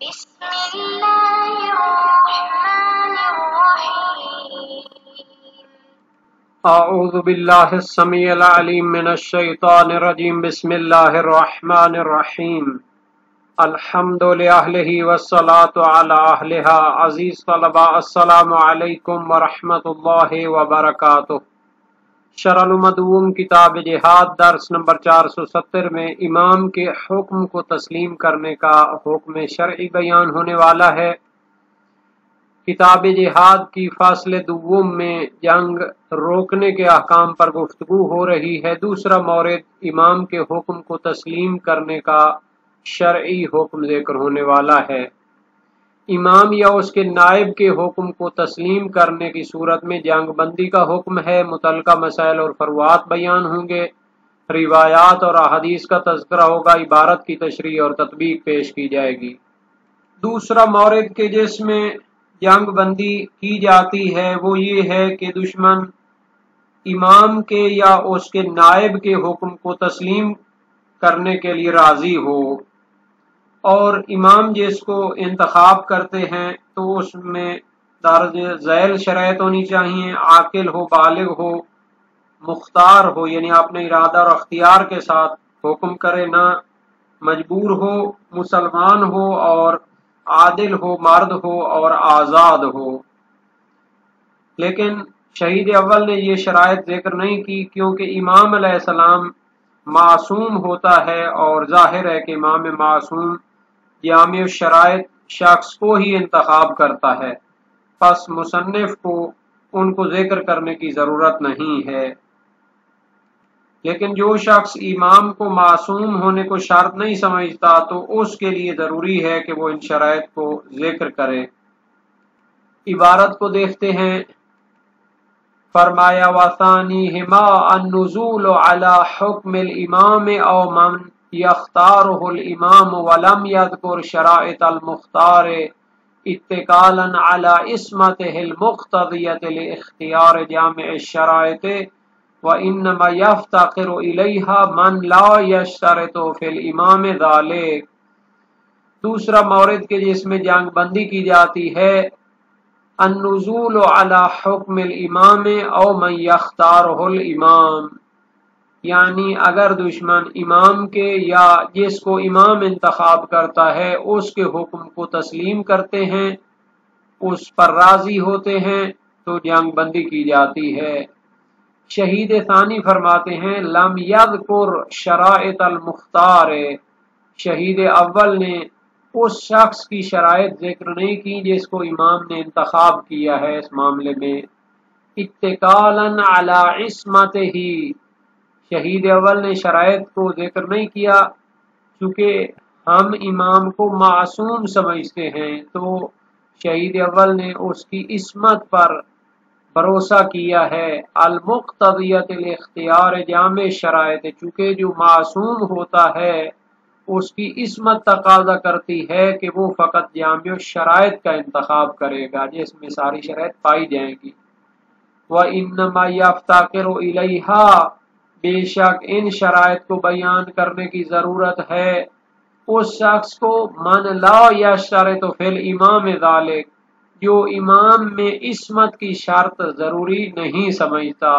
بسم الله الرحمن الرحيم. اعوذ باللہ السمیع العلیم من الشیطان الرجیم بسم اللہ الرحمن الرحیم الحمد لأہلہ والصلاة علی اہلہا. عزیز طلباء السلام علیکم ورحمۃ اللہ وبرکاتہ. شرح المدوم کتاب جہاد درس نمبر 470 میں امام کے حکم کو تسلیم کرنے کا حکم شرعی بیان ہونے والا ہے. کتاب جہاد کی فصل دوم میں جنگ روکنے کے احکام پر گفتگو ہو رہی ہے. دوسرا مورد امام کے حکم کو تسلیم کرنے کا شرعی حکم ذکر ہونے والا ہے. امام یا اس کے نائب کے حکم کو تسلیم کرنے کی صورت میں جنگ بندی کا حکم ہے. متعلقہ مسائل اور فروعات بیان ہوں گے، روایات اور احادیث کا تذکرہ ہوگا، عبارت کی تشریح اور تطبیق پیش کی جائے گی. دوسرا مورد کے جس میں جنگ بندی کی جاتی ہے وہ یہ ہے کہ دشمن امام کے یا اس کے نائب کے حکم کو تسلیم کرنے کے لیے راضی ہو، اور امام جس کو انتخاب کرتے ہیں تو اس میں درج ذیل شرائط ہونی چاہیے: عاقل ہو، بالغ ہو، مختار ہو یعنی اپنے ارادہ اور اختیار کے ساتھ حکم کرے، نہ مجبور ہو، مسلمان ہو اور عادل ہو، مرد ہو اور آزاد ہو. لیکن شہید اول نے یہ شرائط ذکر نہیں کی کیونکہ امام علیہ السلام معصوم ہوتا ہے، اور ظاہر ہے کہ امام معصوم جامع الشرائط شخص کو ہی انتخاب کرتا ہے، پس مصنف کو ان کو ذکر کرنے کی ضرورت نہیں ہے. لیکن جو شخص امام کو معصوم ہونے کو شرط نہیں سمجھتا تو اس کے لیے ضروری ہے کہ وہ ان شرائط کو ذکر کرے. عبارت کو دیکھتے ہیں. فرمایا وَثَانِيهِمَا النُّزُولُ عَلَى حُكْمِ الْإِمَامِ أَوْ مَنْ يَخْتَارُهُ الْإِمَامُ وَلَمْ يَذْكُرْ شَرَائِطَ الْمُخْتَارِ اتِّكَالًا عَلَى إِسْمَتِهِ الْمُقْتَضِيَةِ لِاخْتِيَارِ جَامِعِ الشَّرَائِطِ وَإِنَّمَا يَفْتَقِرُ إِلَيْهَا مَنْ لَا يَشْتَرِطُ فِي الْإِمَامِ ذَلِكَ. دوسرا مورد کے جس میں جنگ بندی کی جاتی ہے: النزول علی حکم الامام او من یختارہ الامام، یعنی اگر دشمن امام کے یا جس کو امام انتخاب کرتا ہے اس کے حکم کو تسلیم کرتے ہیں، اس پر راضی ہوتے ہیں تو جنگ بندی کی جاتی ہے. شہید ثانی فرماتے ہیں لم یذکر شرائط المختار، شہید اول نے اس شخص کی شرائط ذکر نہیں کی جس کو امام نے انتخاب کیا ہے اس معاملے میں. اتکالاً علی عصمتہ، شہید اول نے شرائط کو ذکر نہیں کیا چونکہ ہم امام کو معصوم سمجھتے ہیں، تو شہید اول نے اس کی عصمت پر بھروسہ کیا ہے. المقتضیۃ الاختیار جامع شرائط، چونکہ جو معصوم ہوتا ہے اس کی عصمت تقاضا کرتی ہے کہ وہ فقط جامع شرائط کا انتخاب کرے گا جس میں ساری شرائط پائی جائیں گی. وَإِنَّمَا يَفْتَقِرُ إِلَيْهَا، بے شک ان شرائط کو بیان کرنے کی ضرورت ہے اس شخص کو من لا یشترط فی الامام ذلک، جو امام میں عصمت کی شرط ضروری نہیں سمجھتا.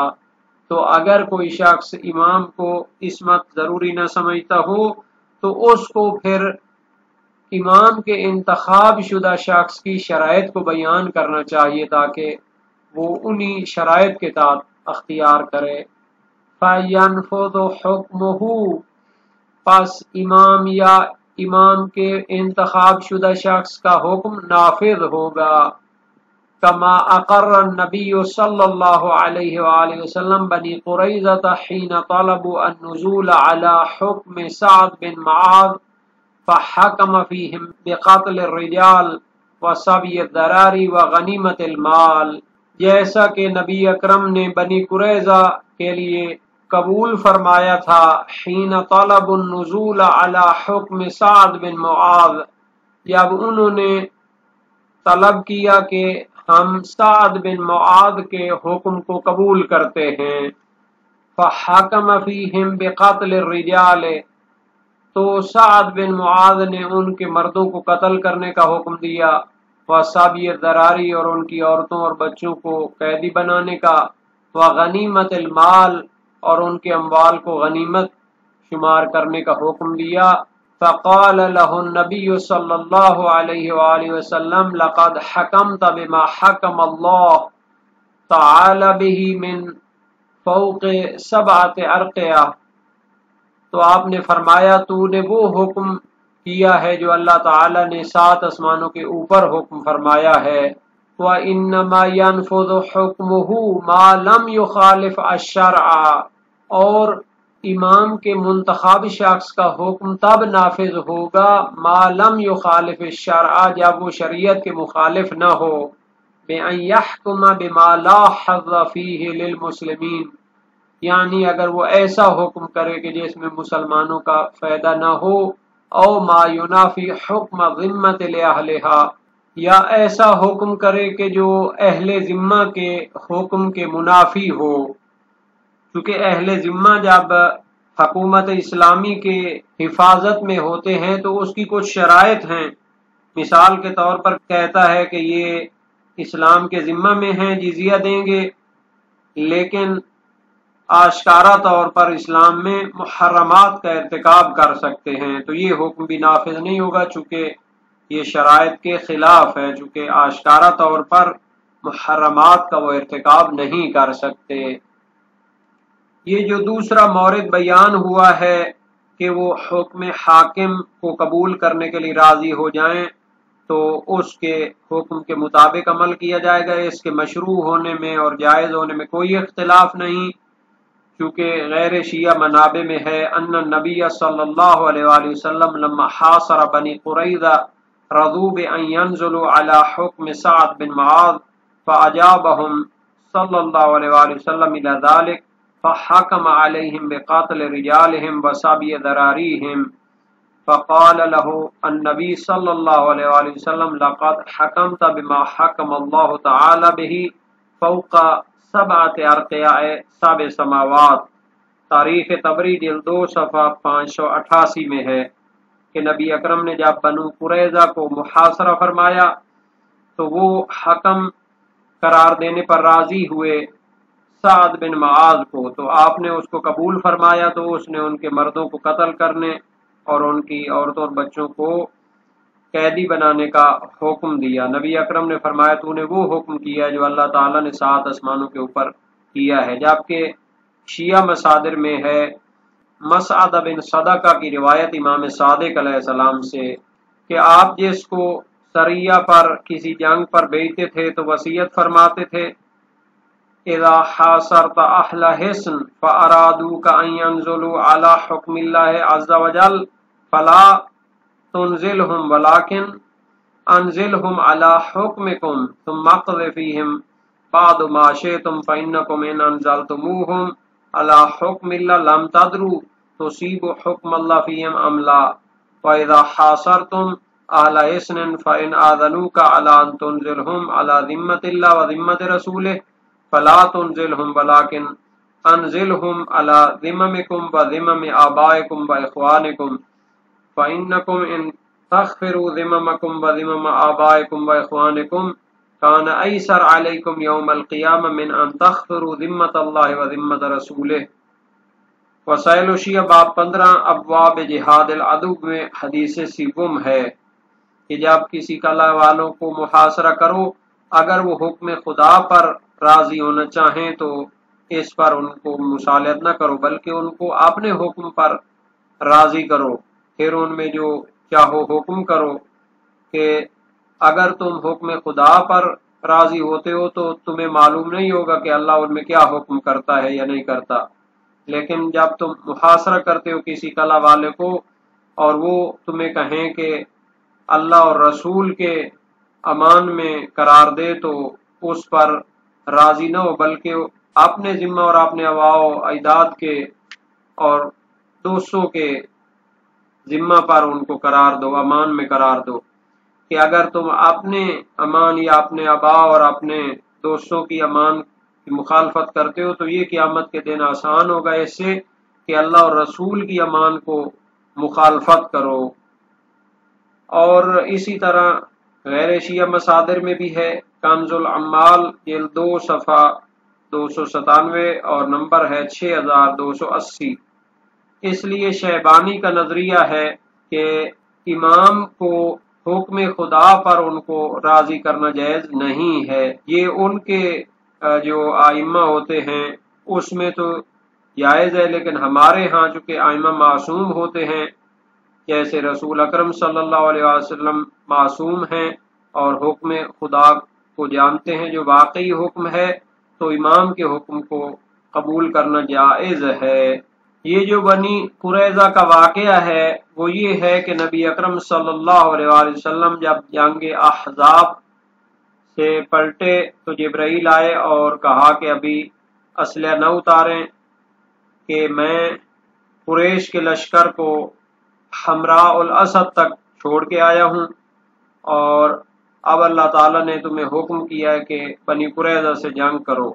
تو اگر کوئی شخص امام کو عصمت ضروری نہ سمجھتا ہو تو اس کو پھر امام کے انتخاب شدہ شخص کی شرائط کو بیان کرنا چاہیے تاکہ وہ انہی شرائط کے تحت اختیار کرے. فَيَنْفُذُ حُكْمُهُ، پس امام یا امام کے انتخاب شدہ شخص کا حکم نافذ ہوگا. کما اقر النبی صلی اللہ علیہ وآلہ وسلم بنی قریظہ حین طلبوا النزول علی حکم سعد بن معاذ فحکم فیہم بقتل الرجال وصبی الذراری وغنیمت المال، جیسا کہ نبی اکرم نے بنی قریظہ کے لیے قبول فرمایا تھا حین طلب النزول علی حکم سعد بن معاذ، جب انہوں نے طلب کیا کہ ہم سعد بن معاذ کے حکم کو قبول کرتے ہیں. فحکم فیہم بقتل الرجال، تو سعد بن معاذ نے ان کے مردوں کو قتل کرنے کا حکم دیا، وصابی دراری اور ان کی عورتوں اور بچوں کو قیدی بنانے کا، وغنیمت المال اور ان کے اموال کو غنیمت شمار کرنے کا حکم دیا۔ فقال له النبی صلی اللہ علیہ وآلہ وسلم لقد حکمت بما حکم اللہ تعالی به من فوق سبعۃ ارقیہ، تو آپ نے فرمایا تو نے وہ حکم کیا ہے جو اللہ تعالی نے 7 آسمانوں کے اوپر حکم فرمایا ہے۔ وَإِنَّمَا يَنفُذُ حُكْمُهُ مَا لَمْ يُخَالِفْ الشَّرْعَ، اور امام کے منتخب شخص کا حکم تب نافذ ہوگا ما لم يخالف الشرع، جب وہ شریعت کے مخالف نہ ہو، بِأَن يَحْكُمَ بِمَا لَا حَظَّ فِيهِ لِلْمُسْلِمِينَ، یعنی اگر وہ ایسا حکم کرے کہ جس میں مسلمانوں کا فائدہ نہ ہو، او ما ینافی حکم ذمت لأہلہا، یا ایسا حکم کرے کہ جو اہل ذمہ کے حکم کے منافی ہو، کیونکہ اہل ذمہ جب حکومت اسلامی کے حفاظت میں ہوتے ہیں تو اس کی کچھ شرائط ہیں۔ مثال کے طور پر کہتا ہے کہ یہ اسلام کے ذمہ میں ہیں، جزیہ دیں گے، لیکن آشکارا طور پر اسلام میں محرمات کا ارتکاب کر سکتے ہیں، تو یہ حکم بھی نافذ نہیں ہوگا، چونکہ یہ شرائط کے خلاف ہے، چونکہ آشکارا طور پر محرمات کا وہ ارتکاب نہیں کر سکتے۔ یہ جو دوسرا مورد بیان ہوا ہے کہ وہ حکم حاکم کو قبول کرنے کے لیے راضی ہو جائیں تو اس کے حکم کے مطابق عمل کیا جائے گا، اس کے مشروع ہونے میں اور جائز ہونے میں کوئی اختلاف نہیں، کیونکہ غیر شیعہ منابع میں ہے ان النبی صلی اللہ علیہ وآلہ وسلم لما حاصر بنی قریظہ رضوا بأن ينزلوا على حکم سعد بن معاذ فأجابهم صلی اللہ علیہ وآلہ وسلم الى ذلك فحکم علیہم بقتل رجالہم وصبی ذراريهم، فقال له النبی صلی اللہ علیہ وآلہ وسلم لقد حکمت بما حکم اللہ تعالی به فوق 7 ارقیاء 7 سماوات۔ تاریخ طبری جلد 2 صفحہ 588 میں ہے کہ نبی اکرم نے جب بنو قریظہ کو محاصرہ فرمایا تو وہ حکم قرار دینے پر راضی ہوئے سعد بن معاذ کو، تو آپ نے اس کو قبول فرمایا، تو اس نے ان کے مردوں کو قتل کرنے اور ان کی عورتوں اور بچوں کو قیدی بنانے کا حکم دیا۔ نبی اکرم نے فرمایا تو نے وہ حکم کیا جو اللہ تعالیٰ نے 7 آسمانوں کے اوپر کیا ہے۔ جبکہ شیعہ مصادر میں ہے مسعد بن صدقہ کی روایت امام صادق علیہ السلام سے کہ آپ جس کو سریہ پر کسی جنگ پر بھیجتے تھے تو وصیت فرماتے تھے اذا حاصرت اہل حصن فارادوک ان ينزلوا على حکم اللہ عز وجل فلا تنزلهم ولكن انزلهم على حکمکم ثم اقض فیہم بعد ما شئتم فانکم ان انزلتموهم على حکم اللہ لم تدروا تصیبوا حکم اللہ فیہم ام لا، واذا حاصرتم اہل حصن فان آذنوک على ان تنزلهم على ذمۃ اللہ وذمۃ رسولہ فلا تنزلهم ولكن انزلهم على ذممكم وذمم آبائكم واخوانكم فإنكم ان تغفروا ذممكم وذمم آبائكم واخوانكم كان ايسر عليكم يوم القيامة من ان تغفروا ذمة الله وذمة رسوله۔ وسائل شیعہ باب 15 ابواب جہاد العدو میں حدیث سیوم ہے کہ جب کسی کلا والوں کو محاصرہ کرو، اگر وہ حکم خدا پر راضی ہونا چاہیں تو اس پر ان کو مصالحت نہ کرو، بلکہ ان کو اپنے حکم پر راضی کرو، پھر ان میں جو چاہو حکم کرو، کہ اگر تم حکم خدا پر راضی ہوتے ہو تو تمہیں معلوم نہیں ہوگا کہ اللہ ان میں کیا حکم کرتا ہے یا نہیں کرتا، لیکن جب تم محاصرہ کرتے ہو کسی کلا والے کو اور وہ تمہیں کہیں کہ اللہ اور رسول کے امان میں قرار دے تو اس پر راضی نہ ہو، بلکہ اپنے ذمہ اور اپنے آباء و اجداد کے اور دوستوں کے ذمہ پر ان کو قرار دو، امان میں قرار دو، کہ اگر تم اپنے امان یا اپنے آباء اور اپنے دوستوں کی امان کی مخالفت کرتے ہو تو یہ قیامت کے دن آسان ہوگا اس سے کہ اللہ اور رسول کی امان کو مخالفت کرو۔ اور اسی طرح غیر شیعہ مصادر میں بھی ہے، کنز العمال جلد 2 صفحہ 297 اور نمبر ہے 6280۔ اس لیے شیبانی کا نظریہ ہے کہ امام کو حکم خدا پر ان کو راضی کرنا جائز نہیں ہے۔ یہ ان کے جو ائمہ ہوتے ہیں اس میں تو جائز ہے، لیکن ہمارے ہاں چونکہ ائمہ معصوم ہوتے ہیں، جیسے رسول اکرم صلی اللہ علیہ وسلم معصوم ہیں اور حکم خدا کو جانتے ہیں جو واقعی حکم ہے، تو امام کے حکم کو قبول کرنا جائز ہے۔ یہ جو بنی قریظہ کا واقعہ ہے وہ یہ ہے کہ نبی اکرم صلی اللہ علیہ وآلہ وسلم جب جنگ احزاب سے پلٹے تو جبرائیل آئے اور کہا کہ ابھی اسلحہ نہ اتاریں کہ میں قریش کے لشکر کو حمراء الاسد تک چھوڑ کے آیا ہوں، اور اب اللہ تعالیٰ نے تمہیں حکم کیا ہے کہ بنی قریظہ سے جنگ کرو،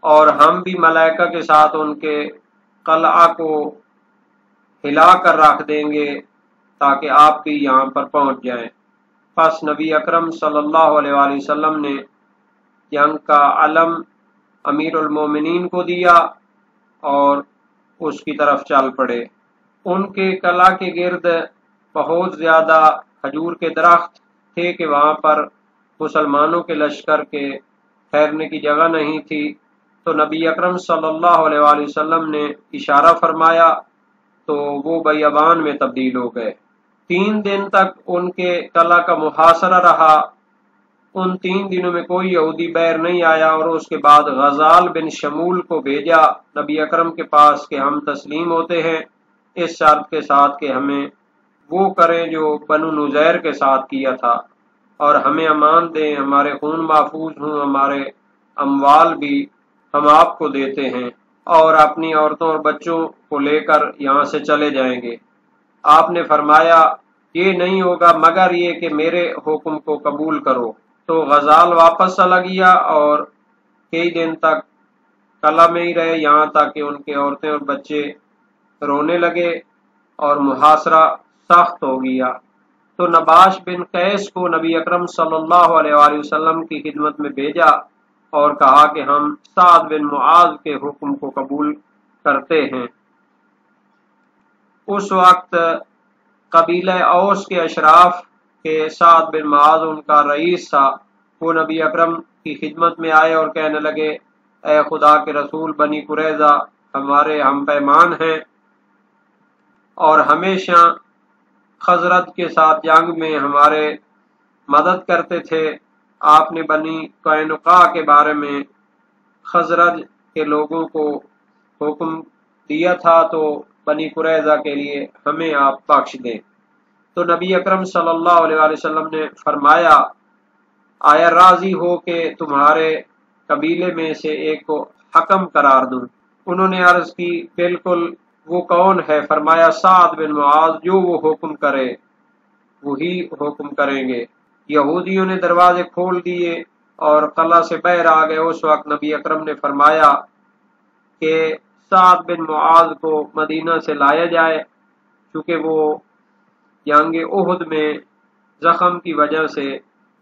اور ہم بھی ملائکہ کے ساتھ ان کے قلعہ کو ہلا کر رکھ دیں گے تاکہ آپ بھی یہاں پر پہنچ جائیں۔ پس نبی اکرم صلی اللہ علیہ وآلہ وسلم نے جنگ کا علم امیر المومنین کو دیا اور اس کی طرف چل پڑے۔ ان کے قلعہ کے گرد بہت زیادہ کھجور کے درخت تھے کہ وہاں پر مسلمانوں کے لشکر کے ٹھہرنے کی جگہ نہیں تھی، تو نبی اکرم صلی اللہ علیہ وآلہ وسلم نے اشارہ فرمایا تو وہ بیابان میں تبدیل ہو گئے۔ 3 دن تک ان کے قلعہ کا محاصرہ رہا۔ ان 3 دنوں میں کوئی یہودی بیر نہیں آیا، اور اس کے بعد غزال بن شمول کو بھیجا نبی اکرم کے پاس کہ ہم تسلیم ہوتے ہیں، اس شرط کے ساتھ کہ ہمیں وہ کریں جو بنو نذیر کے ساتھ کیا تھا، اور ہمیں امان دیں، ہمارے خون محفوظ ہوں، ہمارے اموال بھی ہم آپ کو دیتے ہیں، اور اپنی عورتوں اور بچوں کو لے کر یہاں سے چلے جائیں گے۔ آپ نے فرمایا یہ نہیں ہوگا مگر یہ کہ میرے حکم کو قبول کرو۔ تو غزال واپس چلا گیا اور کئی دن تک قلعہ میں ہی رہے، یہاں تک کہ ان کے عورتیں اور بچے رونے لگے اور محاصرہ سخت ہو گیا۔ تو نباش بن قیس کو نبی اکرم صلی اللہ علیہ وآلہ وسلم کی خدمت میں بھیجا اور کہا کہ ہم سعد بن معاذ کے حکم کو قبول کرتے ہیں۔ اس وقت قبیلہ اوس کے اشراف کے سعد بن معاذ ان کا رئیس تھا، وہ نبی اکرم کی خدمت میں آئے اور کہنے لگے اے خدا کے رسول، بنی قریظہ ہمارے ہم پیمان ہیں اور ہمیشہ خزرج کے ساتھ جنگ میں ہمارے مدد کرتے تھے۔ آپ نے بنی قینقاع کے بارے میں خزرج کے لوگوں کو حکم دیا تھا، تو بنی قریظہ کے لیے ہمیں آپ بخش دیں۔ تو نبی اکرم صلی اللہ علیہ وآلہ وسلم نے فرمایا آیا راضی ہو کہ تمہارے قبیلے میں سے ایک کو حکم قرار دوں؟ انہوں نے عرض کی بالکل، وہ کون ہے؟ فرمایا سعد بن معاذ، جو وہ حکم کرے وہی حکم کریں گے۔ یہودیوں نے دروازے کھول دیے اور قلعہ سے باہر آ گئے۔ اس وقت نبی اکرم نے فرمایا کہ سعد بن معاذ کو مدینہ سے لایا جائے، چونکہ وہ جنگ احد میں زخم کی وجہ سے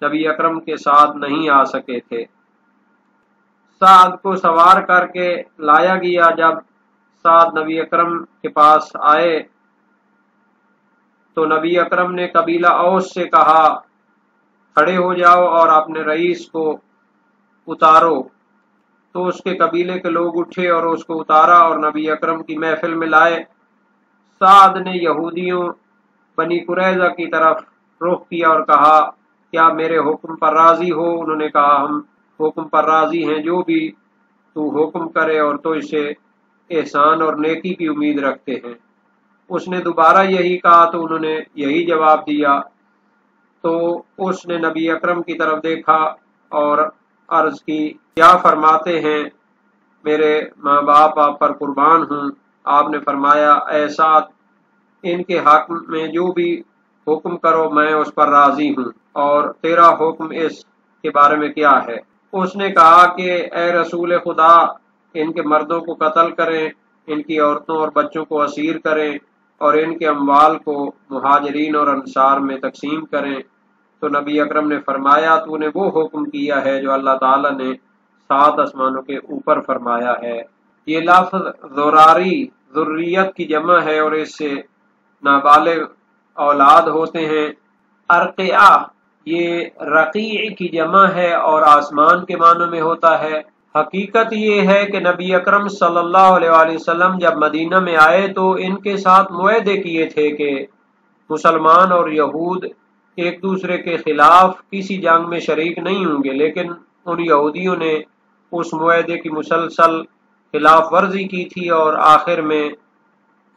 نبی اکرم کے ساتھ نہیں آ سکے تھے۔ سعد کو سوار کر کے لایا گیا۔ جب سعد نبی اکرم کے پاس آئے تو نبی اکرم نے قبیلہ اوس سے کہا کھڑے ہو جاؤ اور اپنے رئیس کو اتارو۔ تو اس کے قبیلے کے لوگ اٹھے اور اس کو اتارا اور نبی اکرم کی محفل میں لائے۔ سعد نے یہودیوں بنی قریظہ کی طرف رخ کیا اور کہا کیا میرے حکم پر راضی ہو؟ انہوں نے کہا ہم حکم پر راضی ہیں، جو بھی تو حکم کرے اور تو اسے احسان اور نیکی کی امید رکھتے ہیں۔ اس نے دوبارہ یہی کہا تو انہوں نے یہی جواب دیا۔ تو اس نے نبی اکرم کی طرف دیکھا اور عرض کی کیا فرماتے ہیں؟ میرے ماں باپ آپ پر قربان ہوں۔ آپ نے فرمایا اے سعد، ان کے حق میں جو بھی حکم کرو میں اس پر راضی ہوں، اور تیرا حکم اس کے بارے میں کیا ہے؟ اس نے کہا کہ اے رسول خدا، ان کے مردوں کو قتل کریں، ان کی عورتوں اور بچوں کو اسیر کریں اور ان کے اموال کو مہاجرین اور انصار میں تقسیم کریں۔ تو نبی اکرم نے فرمایا تو نے وہ حکم کیا ہے جو اللہ تعالیٰ نے 7 آسمانوں کے اوپر فرمایا ہے۔ یہ لفظ ذراری ذریت کی جمع ہے اور اس سے نابالغ اولاد ہوتے ہیں۔ ارقیہ یہ رقیع کی جمع ہے اور آسمان کے معنوں میں ہوتا ہے۔ حقیقت یہ ہے کہ نبی اکرم صلی اللہ علیہ وآلہ وسلم جب مدینہ میں آئے تو ان کے ساتھ معاہدے کیے تھے کہ مسلمان اور یہود ایک دوسرے کے خلاف کسی جنگ میں شریک نہیں ہوں گے، لیکن ان یہودیوں نے اس معاہدے کی مسلسل خلاف ورزی کی تھی اور آخر میں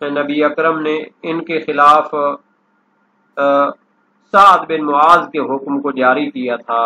نبی اکرم نے ان کے خلاف سعد بن معاذ کے حکم کو جاری کیا تھا۔